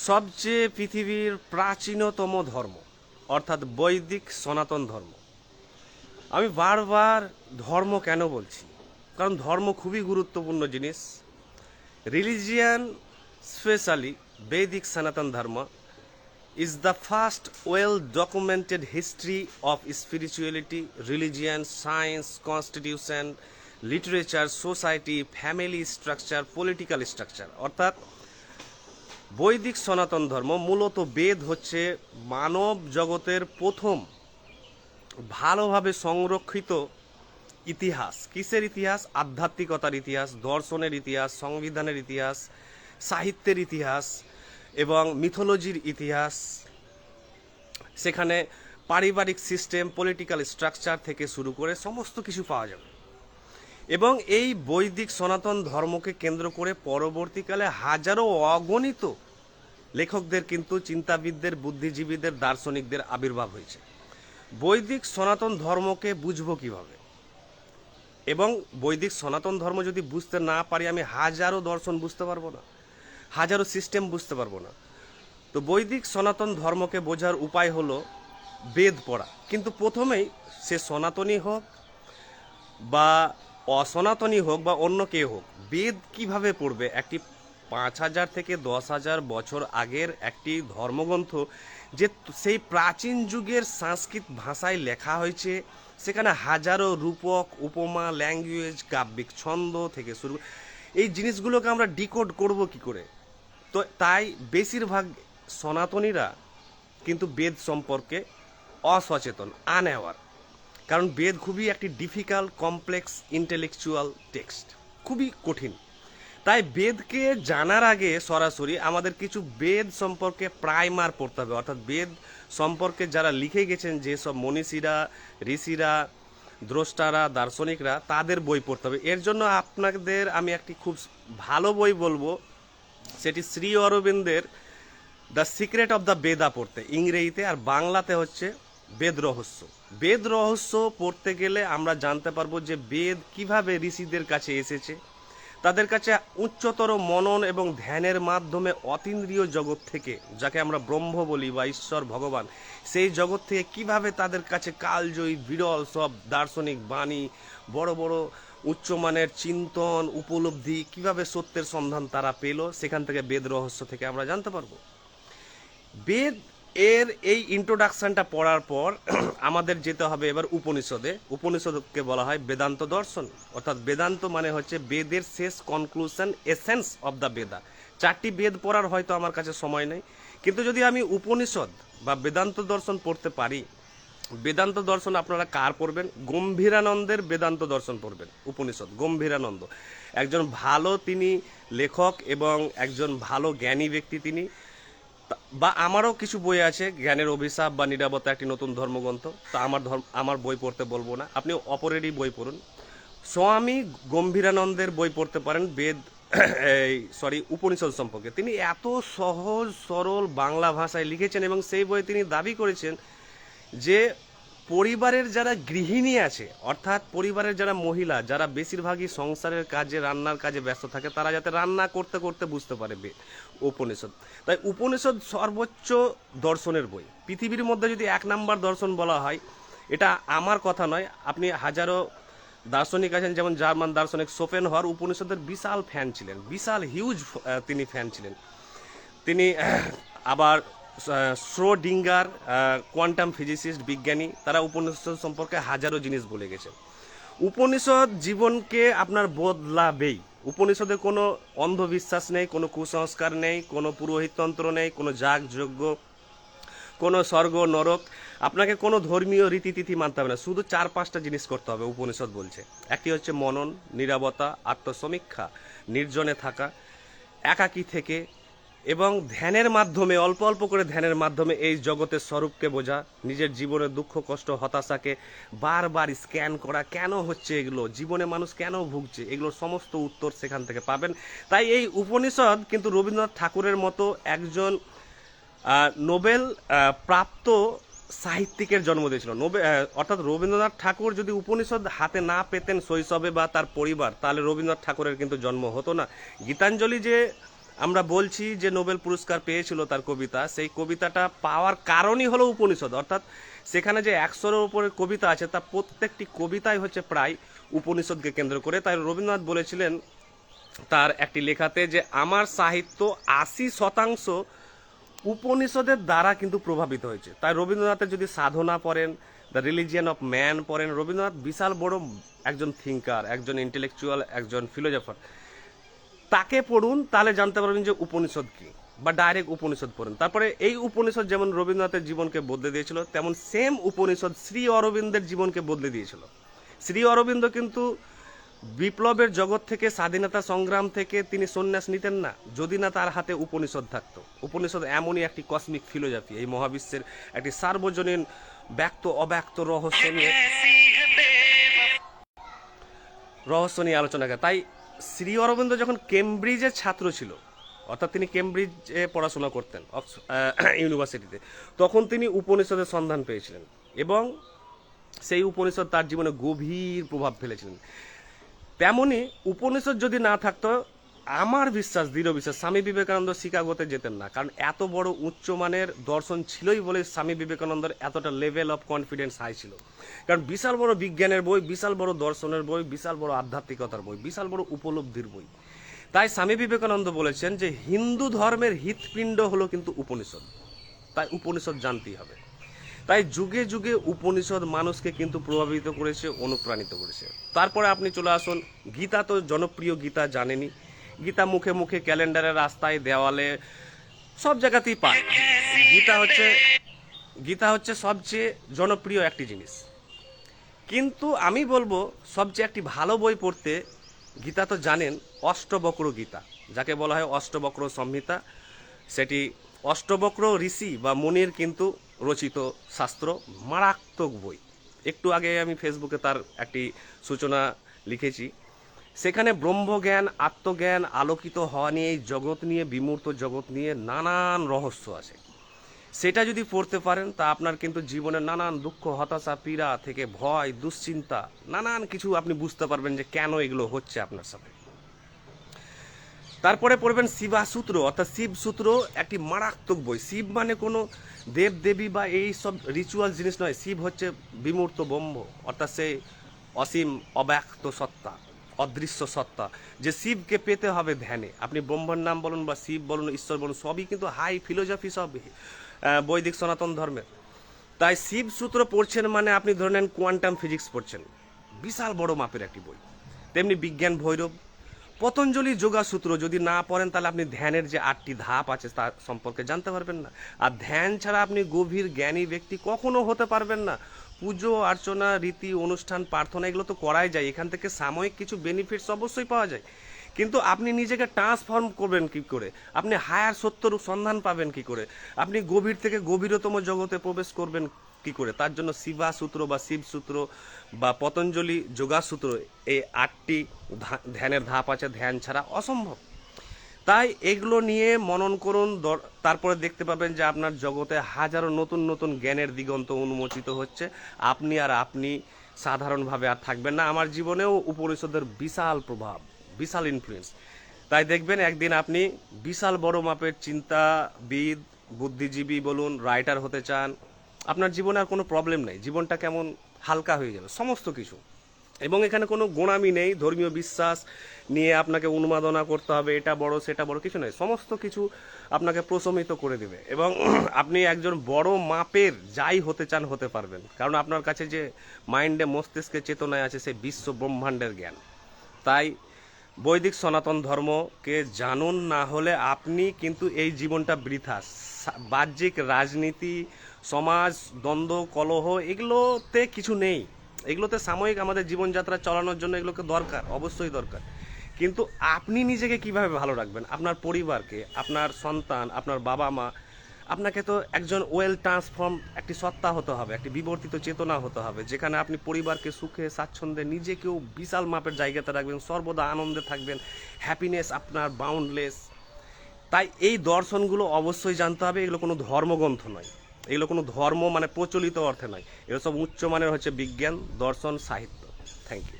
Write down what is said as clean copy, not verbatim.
সবচেয়ে পৃথিবীর প্রাচীনতম ধর্ম অর্থাৎ বৈদিক সনাতন ধর্ম। আমি বারবার ধর্ম কেন বলছি, কারণ ধর্ম খুবই গুরুত্বপূর্ণ জিনিস। রিলিজিয়ান, স্পেশালি বৈদিক সনাতন ধর্ম, is the first well-documented history of spirituality, religion, science, constitution, literature, society, family structure, political structure। অর্থাৎ বৈদিক সনাতন ধর্ম মূলত বেদ হচ্ছে মানব জগতের প্রথম ভালোভাবে সংরক্ষিত ইতিহাস। কিসের ইতিহাস? আধ্যাত্মিকতার ইতিহাস, দর্শনের ইতিহাস, সংবিধানের ইতিহাস, সাহিত্যের ইতিহাস এবং মিথোলজির ইতিহাস। সেখানে পারিবারিক সিস্টেম, পলিটিক্যাল স্ট্রাকচার থেকে শুরু করে সমস্ত কিছু পাওয়া যাবে। এবং এই বৈদিক সনাতন ধর্মকে কেন্দ্র করে পরবর্তীকালে হাজারো অগণিত লেখকদের কিন্তু চিন্তাবিদদের, বুদ্ধিজীবীদের, দার্শনিকদের আবির্ভাব হয়েছে। বৈদিক সনাতন ধর্মকে বুঝবো কিভাবে? এবং বৈদিক সনাতন ধর্ম যদি বুঝতে না পারি, আমি হাজারো দর্শন বুঝতে পারবো না, হাজারো সিস্টেম বুঝতে পারবো না। তো বৈদিক সনাতন ধর্মকে বোঝার উপায় হলো বেদ পড়া। কিন্তু প্রথমেই সে সনাতনী হোক বা অসনাতনী হোক বা অন্য কেউ হোক, বেদ কিভাবে পড়বে? একটি 5,000 থেকে 10,000 বছর আগের একটি ধর্মগ্রন্থ, যে সেই প্রাচীন যুগের সংস্কৃত ভাষায় লেখা হয়েছে। সেখানে হাজারো রূপক, উপমা, ল্যাঙ্গুয়েজ, কাব্যিক ছন্দ থেকে শুরু, এই জিনিসগুলোকে আমরা ডিকোড করব কি করে? তো তাই বেশিরভাগ সনাতনীরা কিন্তু বেদ সম্পর্কে অসচেতন, আনঅ্যাওয়ার। কারণ বেদ খুবই একটি ডিফিকাল্ট, কমপ্লেক্স, ইন্টেলেকচুয়াল টেক্সট, খুবই কঠিন। তাই বেদকে জানার আগে সরাসরি আমাদের কিছু বেদ সম্পর্কে প্রাইমার পড়তে হবে। অর্থাৎ বেদ সম্পর্কে যারা লিখে গেছেন, যেসব মনীষীরা, ঋষিরা, দ্রষ্টারা, দার্শনিকরা, তাদের বই পড়তে হবে। এর জন্য আপনাদের আমি একটি খুব ভালো বই বলবো, সেটি শ্রী অরবিন্দের দ্য সিক্রেট অফ দ্য বেদা পড়তে, ইংরেজিতে, আর বাংলাতে হচ্ছে বেদ রহস্য। বেদ রহস্য পড়তে গেলে আমরা জানতে পারবো যে বেদ কিভাবে ঋষিদের কাছে এসেছে, তাদের কাছে উচ্চতর মনন এবং ধ্যানের মাধ্যমে অতীন্দ্রিয় জগৎ থেকে, যাকে আমরা ব্রহ্ম বলি বা ঈশ্বর, ভগবান, সেই জগৎ থেকে কিভাবে তাদের কাছে কালজয়ী বিরল সব দার্শনিক বাণী, বড় বড় উচ্চমানের চিন্তন, উপলব্ধি, কিভাবে সত্যের সন্ধান তারা পেল, সেখান থেকে বেদ রহস্য থেকে আমরা জানতে পারবো। বেদ এর এই ইন্ট্রোডাকশনটা পড়ার পর আমাদের যেতে হবে এবার উপনিষদে। উপনিষদকে বলা হয় বেদান্ত দর্শন। অর্থাৎ বেদান্ত মানে হচ্ছে বেদের শেষ, কনক্লুশন, এসেন্স অফ দ্য বেদা। 4টি বেদ পড়ার হয়তো আমার কাছে সময় নেই, কিন্তু যদি আমি উপনিষদ বা বেদান্ত দর্শন পড়তে পারি। বেদান্ত দর্শন আপনারা কার পড়বেন? গম্ভীরানন্দের বেদান্ত দর্শন পড়বেন। উপনিষদ, গম্ভীরানন্দ একজন ভালো, তিনি লেখক এবং একজন ভালো জ্ঞানী ব্যক্তি তিনি। বা আমারও কিছু বই আছে, জ্ঞানের অভিশাপ বা নিরাপত্তা, একটি নতুন ধর্মগ্রন্থ। তা আমার বই পড়তে বলবো না, আপনি অপরেরই বই পড়ুন। স্বামী গম্ভীরানন্দের বই পড়তে পারেন বেদ উপনিষদ সম্পর্কে। তিনি এত সহজ সরল বাংলা ভাষায় লিখেছেন এবং সেই বইয়ে তিনি দাবি করেছেন যে পরিবারের যারা গৃহিণী আছে, অর্থাৎ পরিবারের যারা মহিলা, যারা বেশিরভাগই সংসারের কাজে, রান্নার কাজে ব্যস্ত থাকে, তারা যাতে রান্না করতে করতে বুঝতে পারে উপনিষদ। তাই উপনিষদ সর্বোচ্চ দর্শনের বই। পৃথিবীর মধ্যে যদি 1 নাম্বার দর্শন বলা হয়, এটা আমার কথা নয়, আপনি হাজারো দার্শনিক আছেন, যেমন জার্মান দার্শনিক শোপেনহাওয়ার উপনিষদের বিশাল ফ্যান ছিলেন, বিশাল হিউজ তিনি ফ্যান ছিলেন। তিনি আবার শ্রোডিঙ্গার, কোয়ান্টাম ফিজিসিস্ট, বিজ্ঞানী, তারা উপনিষদ সম্পর্কে হাজারো জিনিস বলে গেছে। উপনিষদ জীবনকে আপনার বদলাবেই। উপনিষদে কোনো অন্ধবিশ্বাস নেই, কোনো কুসংস্কার নেই, কোনো পুরোহিততন্ত্র নেই, কোনো যাগযজ্ঞ, কোনো স্বর্গ নরক, আপনাকে কোনো ধর্মীয় রীতিতিথি মানতে হবে না। শুধু 4-5টা জিনিস করতে হবে উপনিষদ বলছে। একটি হচ্ছে মনন, নীরবতা, আত্মসমীক্ষা, নির্জনে থাকা, একাকী থেকে, এবং ধ্যানের মাধ্যমে, অল্প অল্প করে ধ্যানের মাধ্যমে এই জগতের স্বরূপকে বোঝা, নিজের জীবনের দুঃখ, কষ্ট, হতাশাকে বারবার স্ক্যান করা, কেন হচ্ছে এগুলো, জীবনে মানুষ কেন ভুগছে, এগুলোর সমস্ত উত্তর সেখান থেকে পাবেন। তাই এই উপনিষদ কিন্তু রবীন্দ্রনাথ ঠাকুরের মতো একজন নোবেল প্রাপ্ত সাহিত্যিকের জন্ম দিয়েছিল। অর্থাৎ রবীন্দ্রনাথ ঠাকুর যদি উপনিষদ হাতে না পেতেন শৈশবে বা তার পরিবার, তাহলে রবীন্দ্রনাথ ঠাকুরের কিন্তু জন্ম হতো না। গীতাঞ্জলি যে আমরা বলছি যে নোবেল পুরস্কার পেয়েছিল তার কবিতা, সেই কবিতাটা পাওয়ার কারণই হলো উপনিষদ। অর্থাৎ সেখানে যে 100-এর উপরে কবিতা আছে তার প্রত্যেকটি কবিতাই হচ্ছে প্রায় উপনিষদকে কেন্দ্র করে। তাই রবীন্দ্রনাথ বলেছিলেন তার একটি লেখাতে যে আমার সাহিত্য 80% উপনিষদের দ্বারা কিন্তু প্রভাবিত হয়েছে। তাই রবীন্দ্রনাথের যদি সাধনা পড়েন, দ্য রিলিজিয়ান অফ ম্যান পড়েন, রবীন্দ্রনাথ বিশাল বড় একজন থিঙ্কার, একজন ইন্টেলেকচুয়াল, একজন ফিলোজফার। তাকে পড়ুন, তাহলে জানতে পারবেন যে উপনিষদ কি, বা ডাইরেক্ট উপনিষদ পড়ুন। তারপরে এই উপনিষদ যেমন রবীন্দ্রনাথের জীবনকে বদলে দিয়েছিল, তেমন সেম উপনিষদ শ্রী অরবিন্দের জীবনকে বদলে দিয়েছিল। শ্রী অরবিন্দ কিন্তু বিপ্লবের জগৎ থেকে, স্বাধীনতা সংগ্রাম থেকে তিনি সন্ন্যাস নিতেন না যদি না তার হাতে উপনিষদ থাকতো। উপনিষদ এমনই একটি কসমিক ফিলোজফি, এই মহাবিশ্বের একটি সার্বজনীন ব্যক্ত অব্যক্ত রহস্য নিয়ে আলোচনা করে। তাই শ্রী অরবিন্দ যখন কেমব্রিজের ছাত্র ছিল, অর্থাৎ তিনি কেমব্রিজে পড়াশোনা করতেন ইউনিভার্সিটিতে, তখন তিনি উপনিষদের সন্ধান পেয়েছিলেন এবং সেই উপনিষদ তার জীবনে গভীর প্রভাব ফেলেছিলেন। তেমনি উপনিষদ যদি না থাকতো, আমার বিশ্বাস, দৃঢ় বিশ্বাস, স্বামী বিবেকানন্দ শিকাগোতে যেতেন না। কারণ এত বড় উচ্চমানের দর্শন ছিলই বলে স্বামী বিবেকানন্দের এতটা লেভেল অফ কনফিডেন্স হাই ছিল। কারণ বিশাল বড় বিজ্ঞানের বই, বিশাল বড় দর্শনের বই, বিশাল বড় আধ্যাত্মিকতার বই, বিশাল বড় উপলব্ধির বই। তাই স্বামী বিবেকানন্দ বলেছেন যে হিন্দু ধর্মের হৃৎপিণ্ড হলো কিন্তু উপনিষদ, তাই উপনিষদ জানতেই হবে। তাই যুগে যুগে উপনিষদ মানুষকে কিন্তু প্রভাবিত করেছে, অনুপ্রাণিত করেছে। তারপরে আপনি চলে আসুন, গীতা তো জনপ্রিয়, গীতা জানেনি। গীতা মুখে মুখে, ক্যালেন্ডারে, রাস্তায়, দেওয়ালে, সব জায়গাতেই পায়। গীতা হচ্ছে সবচেয়ে জনপ্রিয় একটি জিনিস। কিন্তু আমি বলবো সবচেয়ে একটি ভালো বই পড়তে, গীতা তো জানেন, অষ্টবক্র গীতা, যাকে বলা হয় অষ্টবক্র সংহিতা। সেটি অষ্টবক্র ঋষি বা মুনির কিন্তু রচিত শাস্ত্র, মারাত্মক বই। একটু আগে আমি ফেসবুকে তার একটি সূচনা লিখেছি। সেখানে ব্রহ্মজ্ঞান, আত্মজ্ঞান, আলোকিত হওয়া নিয়ে, এই জগৎ নিয়ে, বিমূর্ত জগৎ নিয়ে নানান রহস্য আছে। সেটা যদি পড়তে পারেন তা আপনার কিন্তু জীবনের নানান দুঃখ, হতাশা, পীড়া থেকে, ভয়, দুশ্চিন্তা, নানান কিছু আপনি বুঝতে পারবেন যে কেন এগুলো হচ্ছে আপনার সাথে। তারপরে পড়বেন শিবাসূত্র, অর্থাৎ শিবসূত্র, একটি মারাত্মক বই। শিব মানে কোনো দেব দেবী বা এই সব রিচুয়াল জিনিস নয়। শিব হচ্ছে বিমূর্ত ব্রহ্ম, অর্থাৎ সেই অসীম অব্যক্ত সত্তা, অদৃশ্য সত্তা, যে শিবকে পেতে হবে ধ্যানে। আপনি ব্রহ্মার নাম বলুন বা শিব বলুন, ঈশ্বর বলুন, সবই কিন্তু হাই ফিলোজফি, সব বৈদিক সনাতন ধর্মের। তাই শিবসূত্র পড়ছেন মানে আপনি ধরে নেন কোয়ান্টাম ফিজিক্স পড়ছেন, বিশাল বড় মাপের একটি বই। তেমনি বিজ্ঞান ভৈরব, পতঞ্জলি যোগাসূত্র যদি না পড়েন তাহলে আপনি ধ্যানের যে 8টি ধাপ আছে তার সম্পর্কে জানতে পারবেন না। আর ধ্যান ছাড়া আপনি গভীর জ্ঞানী ব্যক্তি কখনো হতে পারবেন না। পুজো অর্চনা, রীতি অনুষ্ঠান, প্রার্থনা, এগুলো তো করাই যায়, এখান থেকে সাময়িক কিছু বেনিফিটস অবশ্যই পাওয়া যায়। কিন্তু আপনি নিজেকে ট্রান্সফর্ম করবেন কি করে, আপনি হায়ার সত্যর সন্ধান পাবেন কি করে, আপনি গভীর থেকে গভীরতম জগতে প্রবেশ করবেন কি করে, তার জন্য শিবাসূত্র বা শিবসূত্র বা পতঞ্জলি যোগাসূত্র, এই 8টি ধ্যানের ধাপ আছে, ধ্যান ছাড়া অসম্ভব। তাই এগুলো নিয়ে মনন করুন, তারপরে দেখতে পাবেন যে আপনার জগতে হাজারো নতুন নতুন জ্ঞানের দিগন্ত উন্মোচিত হচ্ছে। আপনি সাধারণভাবে আর থাকবেন না। আমার জীবনেও উপনিষদের বিশাল প্রভাব, বিশাল ইনফ্লুয়েন্স। তাই দেখবেন একদিন আপনি বিশাল বড় মাপের চিন্তাবিদ, বুদ্ধিজীবী বলুন, রাইটার হতে চান, আপনার জীবনে আর কোনো প্রবলেম নেই, জীবনটা কেমন হালকা হয়ে যাবে সমস্ত কিছু। এবং এখানে কোনো গোঁড়ামি নেই, ধর্মীয় বিশ্বাস নিয়ে আপনাকে উন্মাদনা করতে হবে, এটা বড় সেটা বড়, কিছু নেই। সমস্ত কিছু আপনাকে প্রশমিত করে দেবে এবং আপনি একজন বড় মাপের যাই হতে চান হতে পারবেন। কারণ আপনার কাছে যে মাইন্ডে, মস্তিষ্কে, চেতনায় আছে সেই বিশ্ব ব্রহ্মাণ্ডের জ্ঞান। তাই বৈদিক সনাতন ধর্মকে জানুন, না হলে আপনি কিন্তু এই জীবনটা বৃথা। বাহ্যিক রাজনীতি, সমাজ, দ্বন্দ্ব, কলহ, এগুলোতে কিছু নেই। এগুলোতে সাময়িক আমাদের জীবনযাত্রা চালানোর জন্য এগুলোকে দরকার, অবশ্যই দরকার। কিন্তু আপনি নিজেকে কিভাবে ভালো রাখবেন, আপনার পরিবারকে, আপনার সন্তান, আপনার বাবা মা, আপনাকে তো একজন ওয়েল ট্রান্সফর্ম একটি সত্তা হতে হবে, একটি বিবর্তিত চেতনা হতে হবে, যেখানে আপনি পরিবারকে সুখে স্বাচ্ছন্দ্যে, নিজেকেও বিশাল মাপের জায়গাতে রাখবেন, সর্বদা আনন্দে থাকবেন, হ্যাপিনেস আপনার বাউন্ডলেস। তাই এই দর্শনগুলো অবশ্যই জানতে হবে। এগুলো কোনো ধর্মগ্রন্থ নয়, এগুলো কোনো ধর্ম মানে প্রচলিত অর্থে নয়, এগুলো সব উচ্চমানের হচ্ছে বিজ্ঞান, দর্শন, সাহিত্য। Thank you.